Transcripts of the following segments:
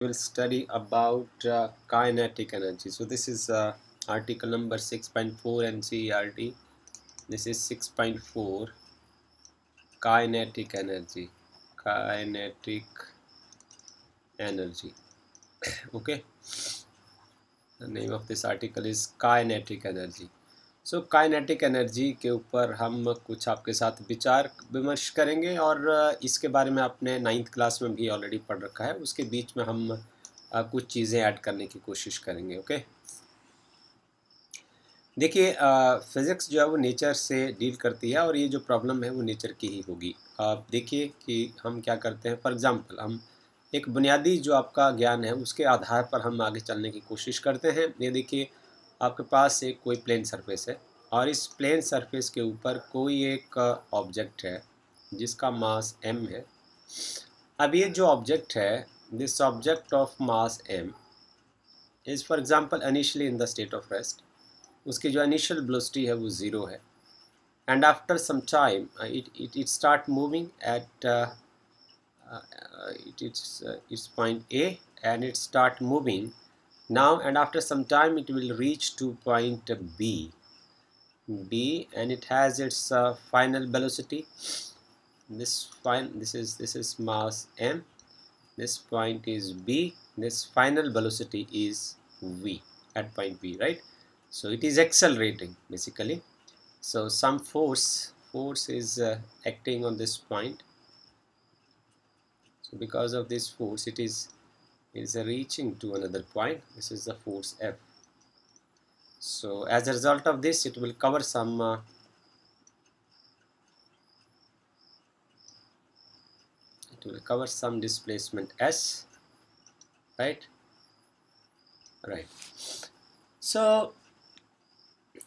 Will study about kinetic energy. So this is article number 6.4 NCERT. This is 6.4 kinetic energy. Kinetic energy. Okay. The name of this article is kinetic energy. So kinetic energy के ऊपर हम कुछ आपके साथ विचार विमर्श करेंगे और इसके बारे में आपने 9th क्लास में भी ऑलरेडी पढ़ रखा है। उसके बीच में हम कुछ चीज़ें ऐड करने की कोशिश करेंगे। ओके, देखिए फिज़िक्स जो है वो नेचर से डील करती है और ये जो प्रॉब्लम है वो नेचर की ही होगी। आप देखिए कि हम क्या करते हैं। फॉर एग्ज़ाम्पल हम एक बुनियादी जो आपका ज्ञान है उसके आधार पर हम आगे चलने की कोशिश करते हैं। ये देखिए आपके पास एक कोई प्लेन सरफेस है और इस प्लेन सरफेस के ऊपर कोई एक ऑब्जेक्ट है जिसका मास m है। अब ये जो ऑब्जेक्ट है, this object of mass m is for example initially in the state of rest. उसकी जो इनिशियल वेलोसिटी है वो 0 है and after some time it start moving at its point A and it start moving now, and after some time it will reach to point B and it has its final velocity. This is mass m, this point is B, this final velocity is V at point B, right? So it is accelerating basically. So some force is acting on this point. So because of this force it is reaching to another point. This is the force F. So as a result of this it will cover some displacement S, right? So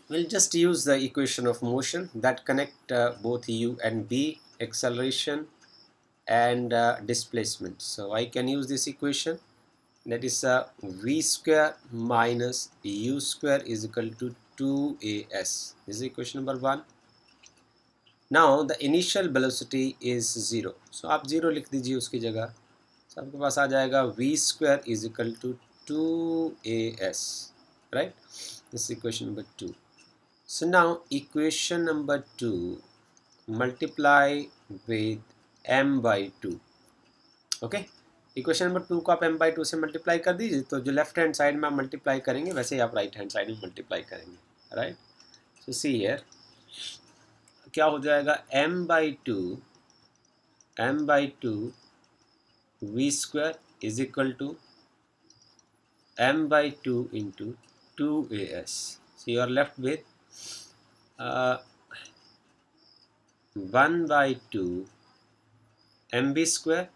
we'll just use the equation of motion that connect both U and B, acceleration and displacement. So I can use this equation, that is V square minus U square is equal to 2AS. This is equation number 1. Now the initial velocity is 0. So आप 0 लिख दीजिए उसकी जगह। So आपके पास आ जाएगा V square is equal to 2AS, right? This is equation number 2. So now equation number 2 multiply with m by 2. Okay, equation number 2 को आप m by 2 से मल्टीप्लाई कर दीजिए तो जो लेफ्ट हैंड साइड में आप मल्टीप्लाई करेंगे वैसे ही आप राइट हैंड साइड में मल्टीप्लाई करेंगे, राइट? सो सी हियर क्या हो जाएगा, m by 2 v square is equal to m by 2 into 2as. So you are left with 1 by 2 mv square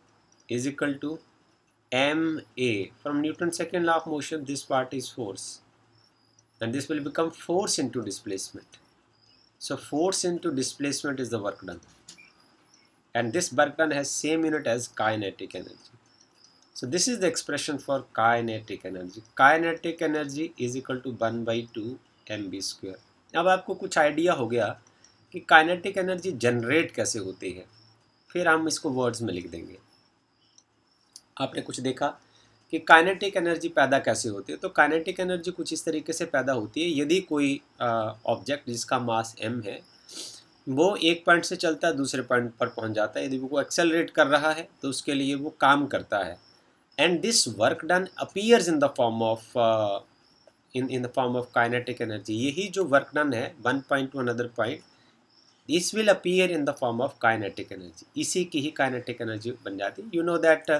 is equal to ma. From Newton's second law of motion, this part is force and this will become force into displacement. So force into displacement is the work done, and this work done has same unit as kinetic energy. So this is the expression for kinetic energy. Kinetic energy is equal to 1 by 2 mv square. अब आपको कुछ idea हो गया कि kinetic energy generate कैसे होती है, फिर हम इसको वर्ड्स में लिख देंगे। आपने कुछ देखा कि काइनेटिक एनर्जी पैदा कैसे होती है, तो काइनेटिक एनर्जी कुछ इस तरीके से पैदा होती है। यदि कोई ऑब्जेक्ट जिसका मास m है वो एक पॉइंट से चलता है दूसरे पॉइंट पर पहुंच जाता है, यदि वो एक्सेलरेट कर रहा है तो उसके लिए वो काम करता है, and this work done appears in the form of in the form of kinetic energy. यही जो वर्क डन है one point two another point, this will appear in the form of kinetic energy. इसी की ही kinetic energy बन जाती है। You know that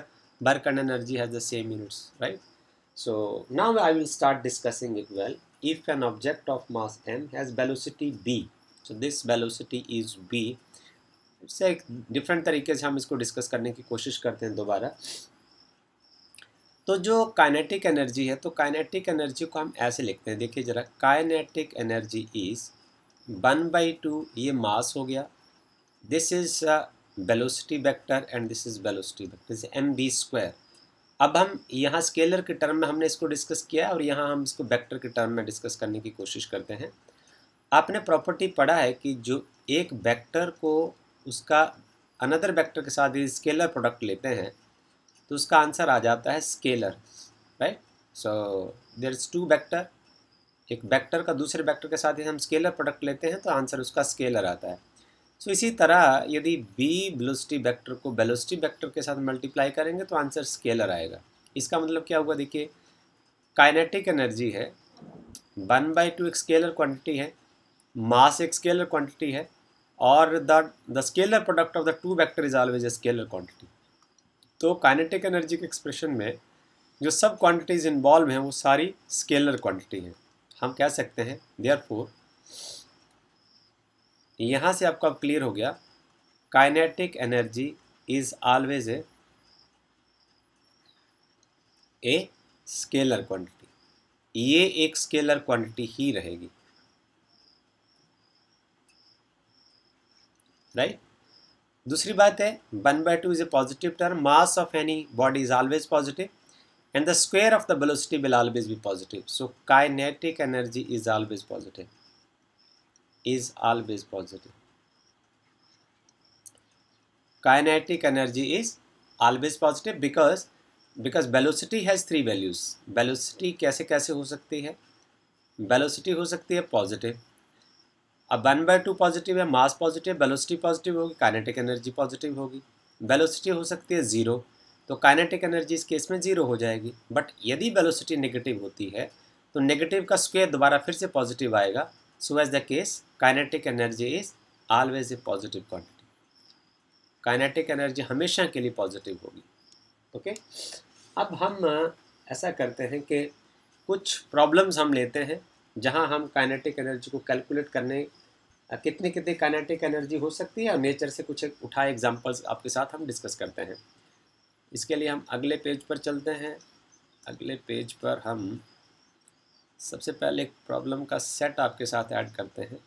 work and energy has the same units, right? So now I will start discussing it. Well, if an object of mass m has velocity b, so this velocity is b, इससे एक different तरीके से हम इसको discuss करने की कोशिश करते हैं दोबारा। तो जो काइनेटिक एनर्जी है, तो काइनेटिक एनर्जी को हम ऐसे लिखते हैं, देखिए जरा, काइनेटिक एनर्जी इज 1 by 2, ये मास हो गया, this is velocity vector and this is velocity vector, जैसे mv स्क्वायर। अब हम यहाँ स्केलर के टर्म में हमने इसको डिस्कस किया और यहाँ हम इसको वेक्टर के टर्म में डिस्कस करने की कोशिश करते हैं। आपने प्रॉपर्टी पढ़ा है कि जो एक वेक्टर को उसका अनदर वेक्टर के साथ स्केलर प्रोडक्ट लेते हैं तो उसका आंसर आ जाता है scalar, right. So there is two vector, एक वेक्टर का दूसरे वेक्टर के साथ ही हम स्केलर प्रोडक्ट लेते हैं तो आंसर उसका स्केलर आता है। सो इसी तरह यदि b वेलोसिटी वेक्टर को वेलोसिटी वेक्टर के साथ मल्टीप्लाई करेंगे तो आंसर स्केलर आएगा। इसका मतलब क्या हुआ, देखिए काइनेटिक एनर्जी है 1/2 एक स्केलर क्वांटिटी है, मास एक स्केलर क्वांटिटी है, और the scalar product of the two vector is always a scalar quantity. तो काइनेटिक एनर्जी के एक्सप्रेशन में जो सब क्वांटिटीज इन्वॉल्व हैं वो सारी स्केलर क्वांटिटी हैं। हम कह सकते हैं देयरफॉर, यहाँ से आपको अब क्लियर हो गया, kinetic energy is always a scalar quantity, ये एक स्केलर क्वांटिटी ही रहेगी, राइट। दूसरी बात है 1/2 is a positive term, mass of any body is always positive and the square of the velocity will always be positive. So kinetic energy is always positive, is always positive. Kinetic energy is always positive because velocity has three values. Velocity कैसे कैसे हो सकती है, velocity हो सकती है positive, अब 1/2 positive है, मास पॉजिटिव, वेलोसिटी पॉजिटिव होगी, काइनेटिक एनर्जी पॉजिटिव होगी। वेलोसिटी हो सकती है ज़ीरो, तो काइनेटिक एनर्जी इस केस में ज़ीरो हो जाएगी। बट यदि वेलोसिटी नेगेटिव होती है तो नेगेटिव का स्क्वायर दोबारा फिर से पॉजिटिव आएगा। So as the case kinetic energy is always a positive quantity, kinetic energy हमेशा के लिए पॉजिटिव होगी। ओके, अब हम ऐसा करते हैं कि कुछ प्रॉब्लम्स हम लेते हैं जहां हम काइनेटिक एनर्जी को कैलकुलेट करने कितनी कितनी काइनेटिक एनर्जी हो सकती है और नेचर से कुछ उठाए एग्जांपल्स आपके साथ हम डिस्कस करते हैं। इसके लिए हम अगले पेज पर चलते हैं। अगले पेज पर हम सबसे पहले एक प्रॉब्लम का सेट आपके साथ ऐड करते हैं।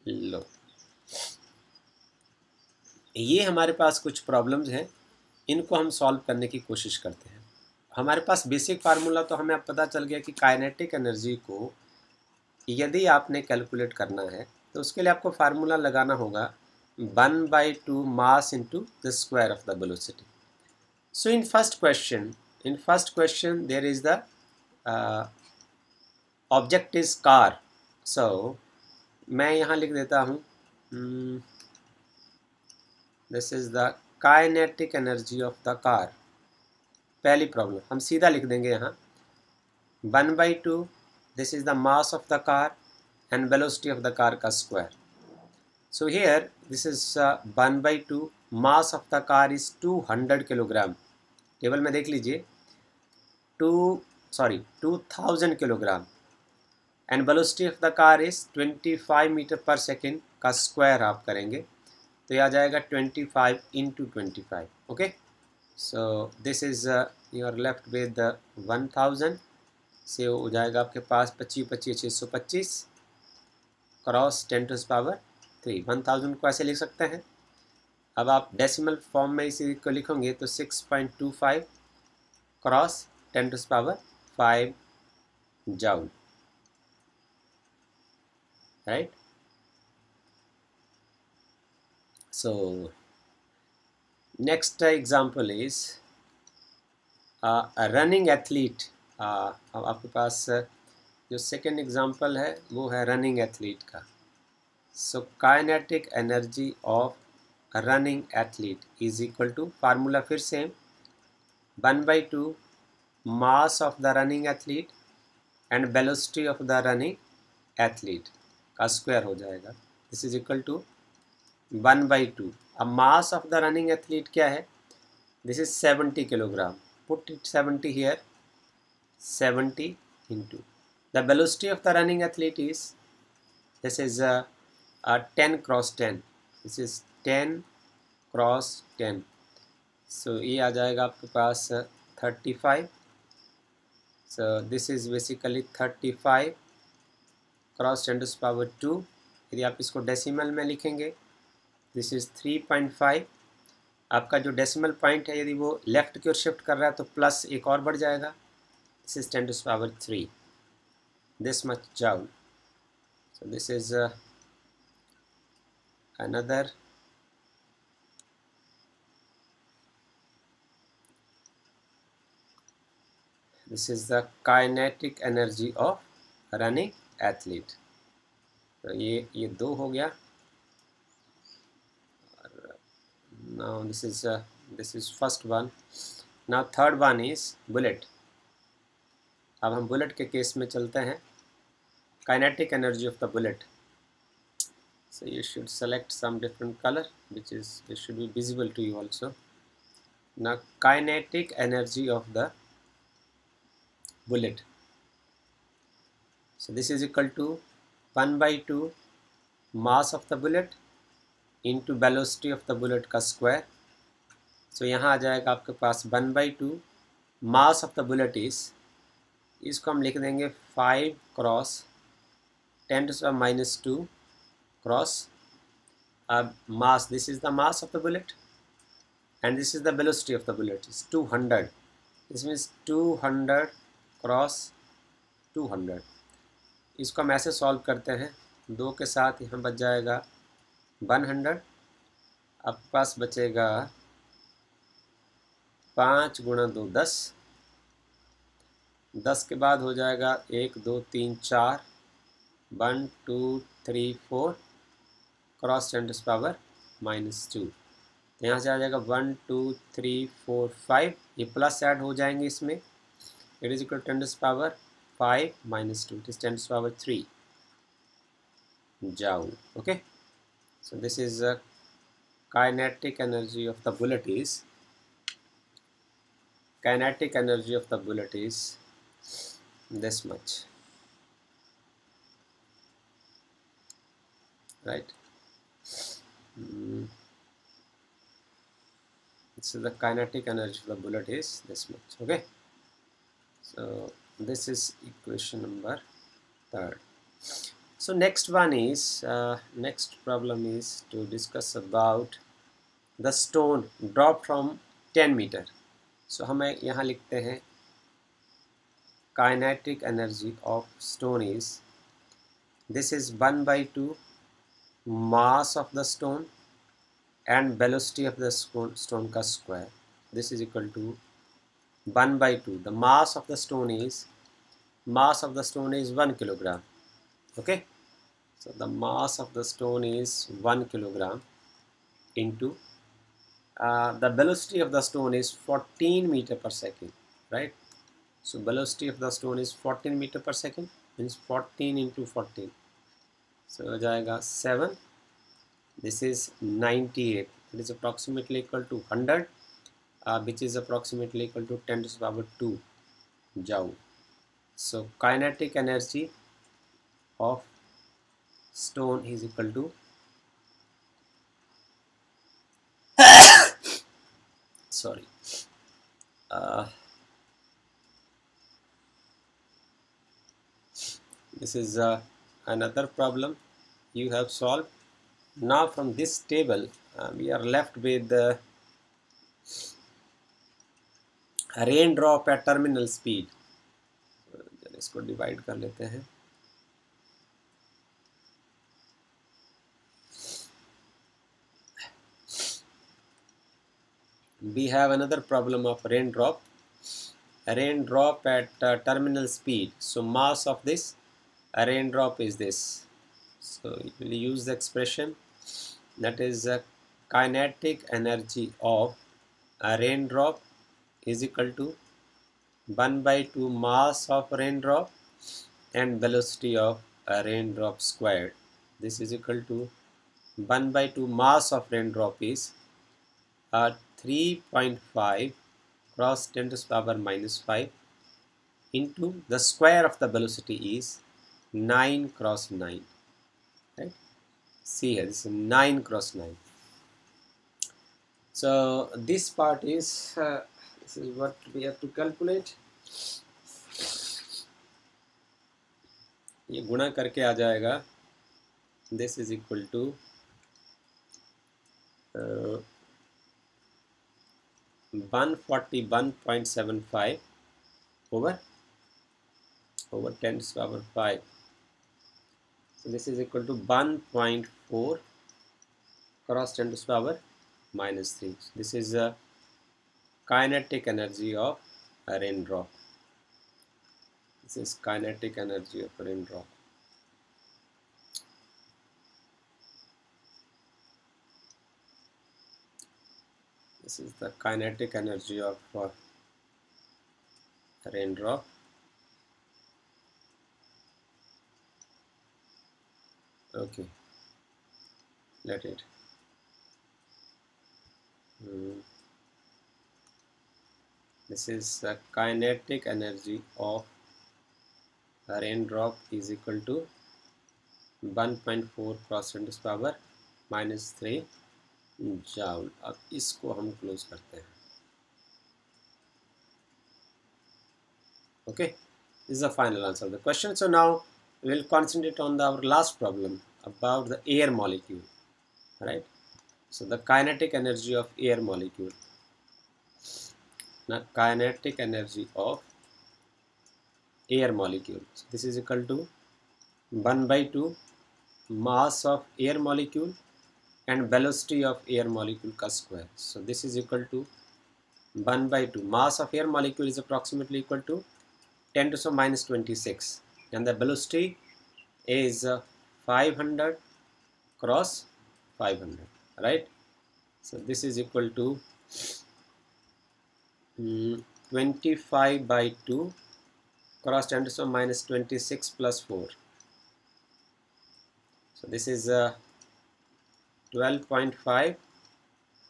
लो, ये हमारे पास कुछ प्रॉब्लम्स हैं, इनको हम सॉल्व करने की कोशिश करते हैं। हमारे पास बेसिक फार्मूला तो हमें अब पता चल गया कि काइनेटिक एनर्जी को यदि आपने कैलकुलेट करना है तो उसके लिए आपको फार्मूला लगाना होगा 1/2 mass into the square of the velocity. So in first question there is the object is car. So मैं यहाँ लिख देता हूँ this is the kinetic energy of the car. पहली प्रॉब्लम हम सीधा लिख देंगे यहाँ 1/2, this is the mass of the car and velocity of the car का square. So here this is 1/2, mass of the car is 200 kilogram. Table में देख लीजिए 2000 kilogram and velocity of the car is 25 metre per second का square आप करेंगे तो यह आ जाएगा 25 into 25। Okay, so this is you are left with 1000 से हो जाएगा आपके पास 25 625 क्रॉस 10⁻³ 1000 को ऐसे लिख सकते हैं। अब आप डेसिमल फॉर्म में इसी को लिखोगे तो 6.25 cross 10⁵ joule, right. So next example is running athlete. अब आपके पास जो सेकेंड एग्जांपल है वो है रनिंग एथलीट का। So kinetic energy of running athlete is equal to, formula फिर से 1/2 mass of the running athlete and velocity of the running athlete का स्क्वायर हो जाएगा। This is equal to 1/2। अब mass of the running athlete क्या है, this is 70 kilogram, put it 70 here, 70 into the velocity of the running athlete is, this is 10 cross 10, this is 10 cross 10, so ये आ जाएगा आपके पास 35। so this is basically 35 cross 10⁻²। यदि आप इसको decimal में लिखेंगे this is 3.5। आपका जो डेसिमल पॉइंट है यदि वो लेफ्ट की ओर शिफ्ट कर रहा है तो प्लस एक और बढ़ जाएगा, this is 10⁻³ this much joule। so this is another This is the kinetic energy of running athlete. तो ये दो हो गया. Now this is first one. Now third one is bullet. अब हम बुलेट के केस में चलते हैं. Kinetic energy of the bullet. So you should select some different color which should be visible to you also. Now kinetic energy of the bullet. So this is equal to 1/2 mass of the bullet into velocity of the bullet का square. So यहाँ आ जाएगा आपके पास 1/2 mass of the bullet is, इसको हम लिख देंगे 5 cross 10⁻² cross mass. This is the mass of the bullet and this is the velocity of the bullet is 200. This means 200 cross 200. इसको हम ऐसे सॉल्व करते हैं. 2 के साथ यहाँ बच जाएगा 100. आपके पास बचेगा 5 गुणा 2 10. 10 के बाद हो जाएगा 1 2 3 4 1 2 3 4 क्रॉस 10⁻². तो यहाँ से आ जाएगा 1 2 3 4 5. ये प्लस ऐड हो जाएंगे इसमें. It is equal 10⁻5 -2. It is 10⁻3 joule. Okay, so this is a kinetic energy of the bullet is this much, right? This is the kinetic energy of the bullet is this much. Okay, so this is equation number 3rd. So next one is next problem is to discuss about the stone drop from 10 meter. So हमें यहाँ लिखते हैं kinetic energy of stone is, this is 1/2 mass of the stone and velocity of the stone का square. This is equal to 1/2. The mass of the stone is 1 kilogram. Okay, so the mass of the stone is 1 kilogram into the velocity of the stone is 14 meter per second, right? So velocity of the stone is 14 meter per second, means 14 into 14. So हो जाएगा 7. This is 98. It is approximately equal to 100, which is approximately equal to 10⁻² joule. So kinetic energy of stone is equal to sorry this is another problem you have solved. Now from this table we are left with the raindrop at terminal speed. इसको divide कर लेते हैं. We have another problem of raindrop at terminal speed. So mass of this raindrop is this. So you will use the expression that is kinetic energy of a raindrop is equal to 1/2 mass of raindrop and velocity of a raindrop squared. This is equal to 1/2 mass of raindrop is 3.5 cross 10⁻⁻5 into the square of the velocity is 9 cross 9, right? See here, this is 9 cross 9. So this part is this is what we have to calculate. ये गुणा करके आ जाएगा. This is equal to 141.75 over 10⁻⁵. So this is equal to 1.4 cross 10⁻⁻3. This is a kinetic energy of a raindrop. This is kinetic energy of a raindrop. This is the kinetic energy of a raindrop. Okay, let it. This is the kinetic energy of a raindrop is equal to 1.4 cross 10⁻³ joule. अब इसको हम close करते हैं. Okay, this is the final answer of the question. So now we will concentrate on our last problem about the air molecule, right? So the kinetic energy of air molecule. Now kinetic energy of air molecule. So this is equal to 1/2 mass of air molecule and velocity of air molecule का square. So this is equal to 1/2. Mass of air molecule is approximately equal to 10⁻26 and the velocity is 500 cross 500, right? So this is equal to 25/2 cross 10⁻26 plus 4. So this is 12.5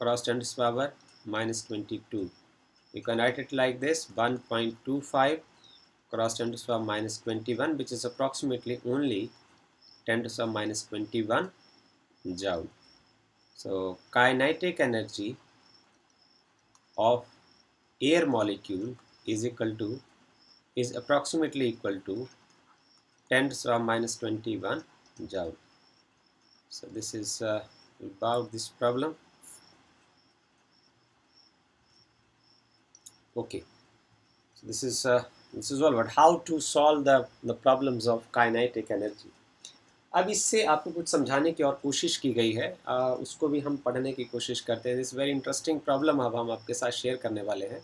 cross 10⁻22. You can write it like this: 1.25 cross 10⁻21, which is approximately only 10⁻21 joule. So kinetic energy of air molecule is approximately equal to 10⁻21 joule. So this is about this problem. Okay, so this is all about how to solve the problems of kinetic energy. अब इससे आपको कुछ समझाने की और कोशिश की गई है, उसको भी हम पढ़ने की कोशिश करते हैं. दिस वेरी इंटरेस्टिंग प्रॉब्लम अब हम आपके साथ शेयर करने वाले हैं.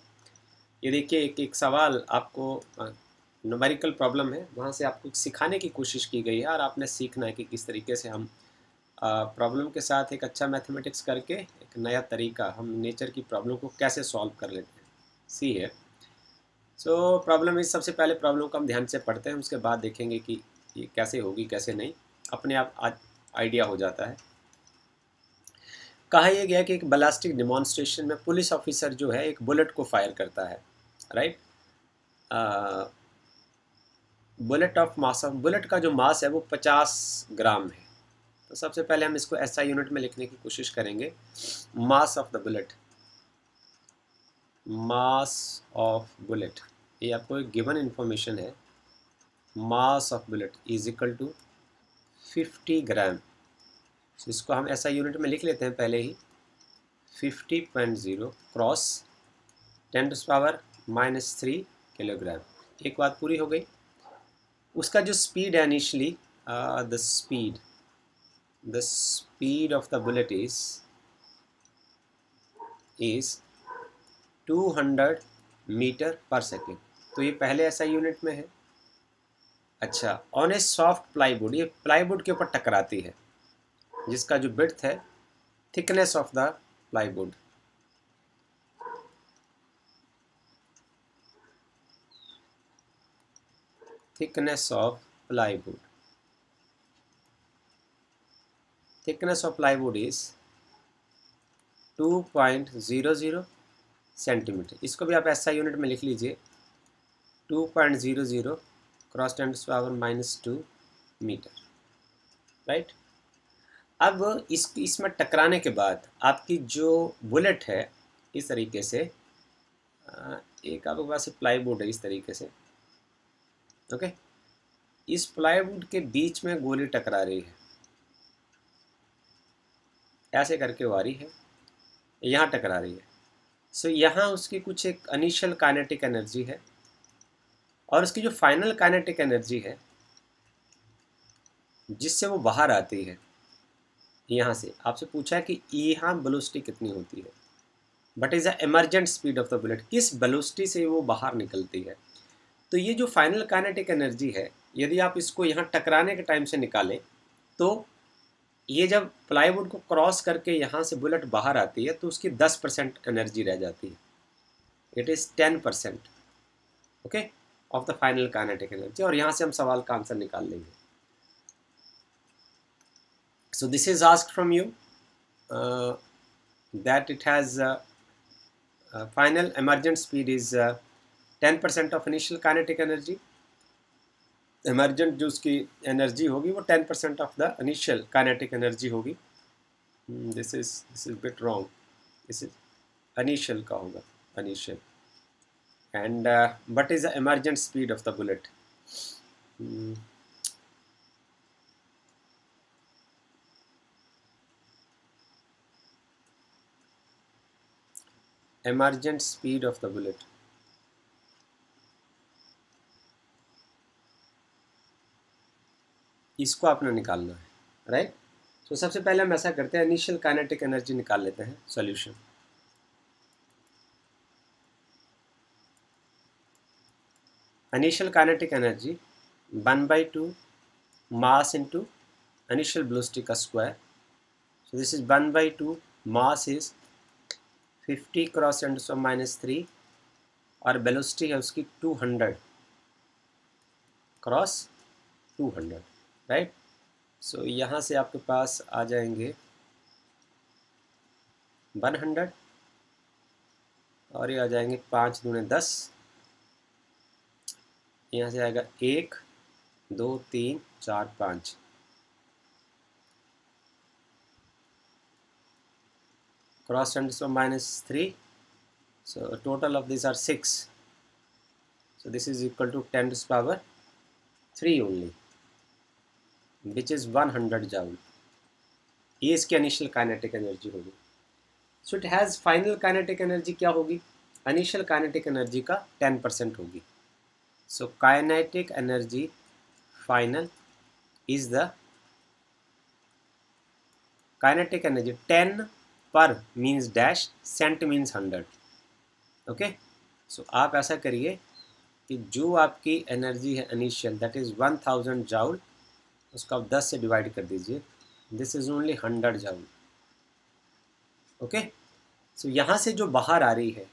ये देखिए, एक सवाल आपको न्यूमेरिकल प्रॉब्लम है, वहाँ से आपको सिखाने की कोशिश की गई है और आपने सीखना है कि किस तरीके से हम प्रॉब्लम के साथ एक अच्छा मैथमेटिक्स करके एक नया तरीका हम नेचर की प्रॉब्लम को कैसे सॉल्व कर लेते हैं. सी है. सो प्रॉब्लम इस सबसे पहले प्रॉब्लम को हम ध्यान से पढ़ते हैं, उसके बाद देखेंगे कि ये कैसे होगी कैसे नहीं, अपने आप आइडिया हो जाता है. कहा यह गया कि एक बैलिस्टिक डेमोन्स्ट्रेशन में पुलिस ऑफिसर जो है एक बुलेट को फायर करता है, राइट. बुलेट का जो मास है वो 50 ग्राम है. तो सबसे पहले हम इसको SI यूनिट में लिखने की कोशिश करेंगे. Mass of the bullet, mass of bullet, ये आपको एक गिवन इंफॉर्मेशन है. Mass of bullet is equal to 50 gram. इसको हम SI यूनिट में लिख लेते हैं पहले ही. 50.0 क्रॉस 10⁻³ किलोग्राम. एक बात पूरी हो गई. उसका जो स्पीड है initially, the speed of the bullet is 200 metre per second. तो ये पहले SI यूनिट में है. अच्छा, ऑन ए सॉफ्ट प्लाईवुड, ये प्लाईवुड के ऊपर टकराती है, जिसका जो विड्थ है, thickness of the plywood, thickness of plywood is 2.00 centimetre. इसको भी आप SI यूनिट में लिख लीजिए. 2.00 क्रॉस 10⁻² मीटर, राइट. अब इसमें टकराने के बाद आपकी जो बुलेट है इस तरीके से, एक आपके पास प्लाईवुड है इस तरीके से, ओके. इस प्लाईवुड के बीच में गोली टकरा रही है, ऐसे करके वो आ रही है, यहाँ टकरा रही है. सो यहाँ उसकी कुछ एक इनिशियल काइनेटिक एनर्जी है और उसकी जो फाइनल काइनेटिक एनर्जी है जिससे वो बाहर आती है, यहाँ से आपसे पूछा है कि यहाँ वेलोसिटी कितनी होती है, but is a emergent speed of the bullet, किस वेलोसिटी से वो बाहर निकलती है. तो ये जो फाइनल काइनेटिक एनर्जी है, यदि आप इसको यहाँ टकराने के टाइम से निकालें तो ये जब प्लाईवुड को क्रॉस करके यहाँ से बुलेट बाहर आती है तो उसकी 10% एनर्जी रह जाती है. It is 10%, okay, of the final kinetic energy. और यहाँ से हम सवाल का आंसर निकाल लेंगे. So this is asked from you that it has final emergent speed is 10% of initial kinetic energy. Emergent जो उसकी एनर्जी होगी वो 10% of the initial kinetic energy होगी. This is bit wrong. This is initial का होगा, initial. And what is the emergent speed of the bullet? Emergent speed of the bullet. इसको आपने निकालना है, राइट. तो सबसे पहले हम ऐसा करते हैं, इनिशियल काइनेटिक एनर्जी निकाल लेते हैं. Solution. Initial kinetic energy 1/2 mass into initial velocity का square. So this is 1/2 mass is 50 cross 10⁻³ और वेलोसिटी है उसकी 200 क्रॉस 200, राइट. सो यहाँ से आपके पास आ जाएंगे 100 और ये आ जाएंगे 5 दूने 10. यहाँ से आएगा 1 2 3 4 5. Cross 10⁻³. So total of these are 6. So this is equal to 10⁻³ only, which is 100 joule. ये इसकी इनिशियल काइनेटिक एनर्जी होगी. So it has final kinetic energy क्या होगी? इनिशियल काइनेटिक एनर्जी का 10% होगी. So kinetic energy final is the kinetic energy 10 per means dash, cent means 100. Okay. So आप ऐसा करिए कि जो आपकी एनर्जी है इनिशियल, दैट इज़ 1000 जाउल, उसको आप 10 से डिवाइड कर दीजिए. This is only 100 joule. Okay. So यहाँ से जो बाहर आ रही है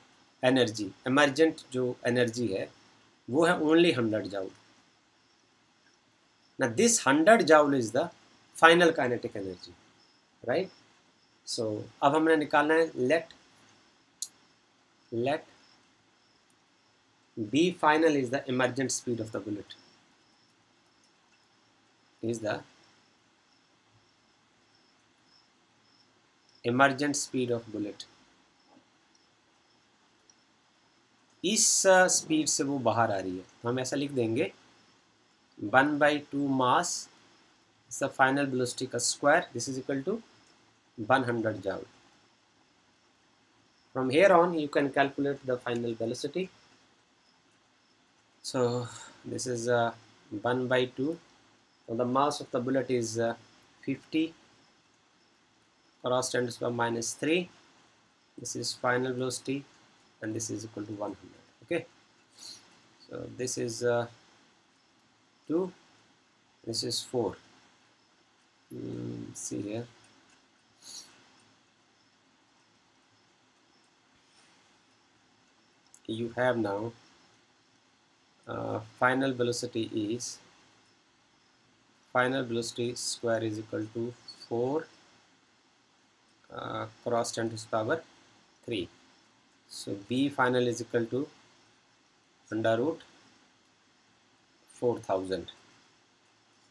एनर्जी, एमर्जेंट जो एनर्जी है वो है ओनली 100 जाउल. ना this 100 joule is the final kinetic energy, right. So अब हमने निकालना है let B final is the emergent speed of the bullet. Is the emergent speed of bullet. इस स्पीड से वो बाहर आ रही है तो हम ऐसा लिख देंगे 1/2 मास is the final velocity का square. This is equal to 100 joule. From here on you can calculate the final velocity. So this is 1/2. So the mass of the bullet is 50 cross 10⁻³. This is final velocity and this is equal to 100. Okay. So this is 2. This is 4. See here. You have now final velocity square is equal to 4 cross 10⁻³. So B final is equal to √4000.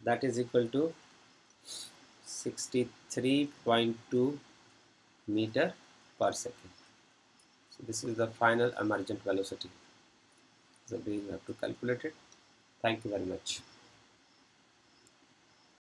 That is equal to 63.2 meter per second. So this is the final emergent velocity. So we have to calculate it. Thank you very much.